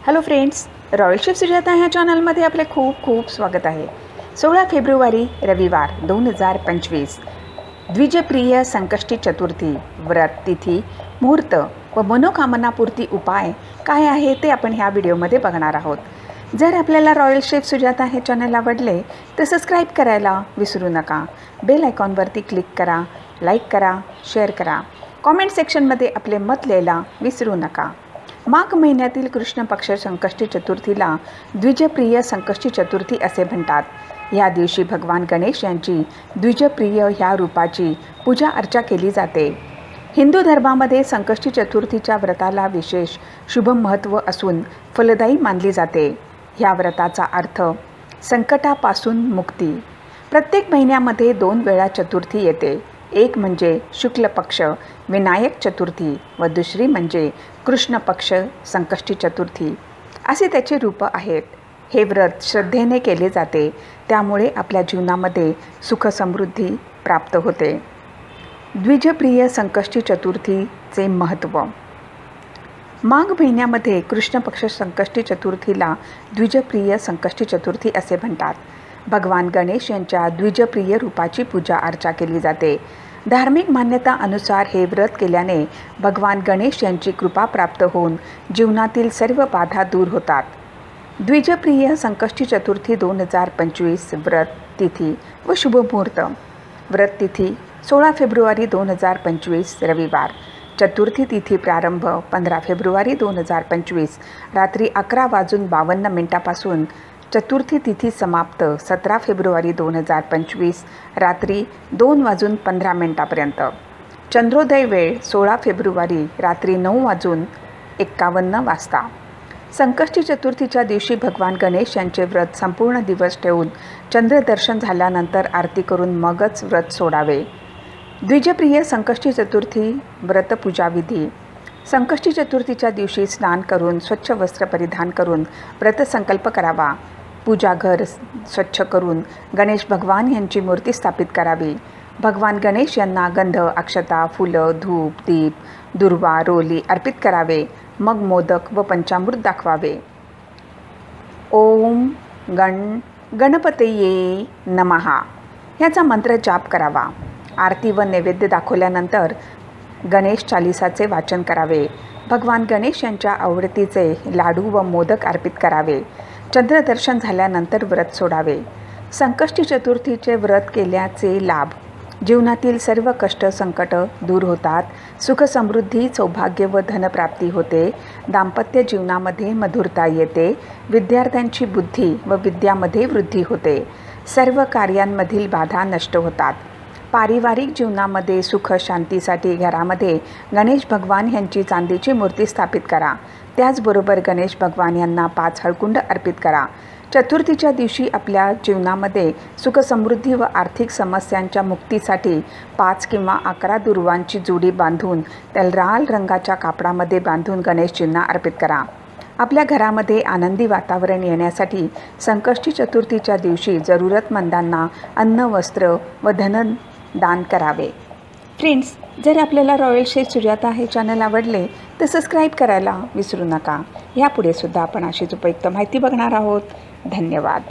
Hello friends, royal chef Sujata ह्या चॅनलमध्ये आपले खूप खूप स्वागत आहे। 16 फेब्रुवारी रविवार 2025 द्विजप्रिय संकष्टी चतुर्थी व्रत तिथी मुहूर्त व मनोकामनापूर्ती उपाय काय आहे ते आपण ह्या व्हिडिओमध्ये बघणार आहोत। जर आपल्याला रॉयल शेफ सुजाता हे चॅनल आवडले तर सबस्क्राईब करायला विसरू नका। बेल आयकॉनवरती क्लिक करा, लाईक करा, शेअर करा, कॉमेंट सेक्शनमध्ये आपले मत लिहायला विसरू नका। माघ महिन्यातील कृष्ण पक्ष संकष्टी चतुर्थीला द्विजप्रिय संकष्टी चतुर्थी असे म्हणतात। या दिवशी भगवान गणेश यांची द्विजप्रिय ह्या रूपाची पूजा अर्चा केली जाते। हिंदू धर्मामध्ये संकष्टी चतुर्थीच्या व्रताला विशेष शुभ महत्त्व असून फलदायी मानली जाते। ह्या व्रताचा अर्थ संकटापासून मुक्ती। प्रत्येक महिन्यामध्ये 2 वेळा चतुर्थी येते। एक म्हणजे शुक्ल पक्ष विनायक चतुर्थी व दुसरी म्हणजे कृष्ण पक्ष संकष्टी चतुर्थी असे त्याचे रूप आहेत। हे व्रत श्रद्धेने केले जाते, त्यामुळे आपल्या जीवनामध्ये सुख समृद्धी प्राप्त होते। द्विजप्रिय संकष्टी चतुर्थीचे महत्त्व। माघ महिन्यामध्ये कृष्ण पक्ष संकष्टी चतुर्थीला द्विजप्रिय संकष्टी चतुर्थी असे म्हणतात। भगवान गणेश यांच्या द्विजप्रिय रूपाची पूजा अर्चा केली जाते। धार्मिक मान्यता अनुसार हे व्रत केल्याने भगवान गणेश यांची कृपा प्राप्त होऊन जीवनातील सर्व बाधा दूर होतात। द्विजप्रिय संकष्टी चतुर्थी 2025 व्रत तिथी व शुभ मुहूर्त। व्रत तिथी 16 फेब्रुवारी 2025 रविवार। चतुर्थी तिथी प्रारंभ 15 फेब्रुवारी 2025 रात्री 11:52 चतुर्थी तिथी समाप्त 17 फेब्रुवारी 2025 रात्री 2:15 चंद्रोदय वेळ 16 फेब्रुवारी रात्री 9:51 संकष्टी चतुर्थीच्या दिवशी भगवान गणेश यांचे व्रत संपूर्ण दिवस ठेवून चंद्रदर्शन झाल्यानंतर आरती करून मगच व्रत सोडावे। द्विजप्रिय संकष्टी चतुर्थी व्रतपूजा विधी। संकष्टी चतुर्थीच्या दिवशी स्नान करून स्वच्छ वस्त्र परिधान करून व्रतसंकल्प करावा। पूजा घर स्वच्छ करून गणेश भगवान यांची मूर्ती स्थापित करावी। भगवान गणेश यांना गंध, अक्षता, फुलं, धूप, दीप, दुर्वा, रोली अर्पित करावे। मग मोदक व पंचामृत दाखवावे। ओम गणपतये नमः याचा मंत्र जाप करावा। आरती व नैवेद्य दाखवल्यानंतर गणेश चालिसाचे वाचन करावे। भगवान गणेश यांच्या आवडतीचे लाडू व मोदक अर्पित करावे। चंद्रदर्शन झाल्यानंतर व्रत सोडावे। संकष्टी चतुर्थीचे व्रत केल्याचे लाभ। जीवनातील सर्व कष्ट संकट दूर होतात। सुख समृद्धी, सौभाग्य व धनप्राप्ती होते। दाम्पत्य जीवनामध्ये मधुरता येते। विद्यार्थ्यांची बुद्धी व विद्यामध्ये वृद्धी होते। सर्व कार्यांमधील बाधा नष्ट होतात। पारिवारिक जीवनामध्ये सुख शांतीसाठी घरामध्ये गणेश भगवान यांची चांदीची मूर्ती स्थापित करा। त्याचबरोबर गणेश भगवान यांना 5 हळकुंड अर्पित करा। चतुर्थीच्या दिवशी आपल्या जीवनामध्ये सुख समृद्धी व आर्थिक समस्यांच्या मुक्तीसाठी 5 किंवा 11 दुर्वांची जोडी बांधून त्याला लाल रंगाच्या कापडामध्ये बांधून गणेशजींना अर्पित करा। आपल्या घरामध्ये आनंदी वातावरण येण्यासाठी संकष्टी चतुर्थीच्या दिवशी जरूरतमंदांना अन्न, वस्त्र व धन दान करावे। फ्रेंड्स, जर आपल्याला रॉयल शेफ सुजाता हे चॅनल आवडले तर सबस्क्राईब करायला विसरू नका। यापुढे सुद्धा आपण अशीच उपयुक्त माहिती बघणार आहोत। धन्यवाद।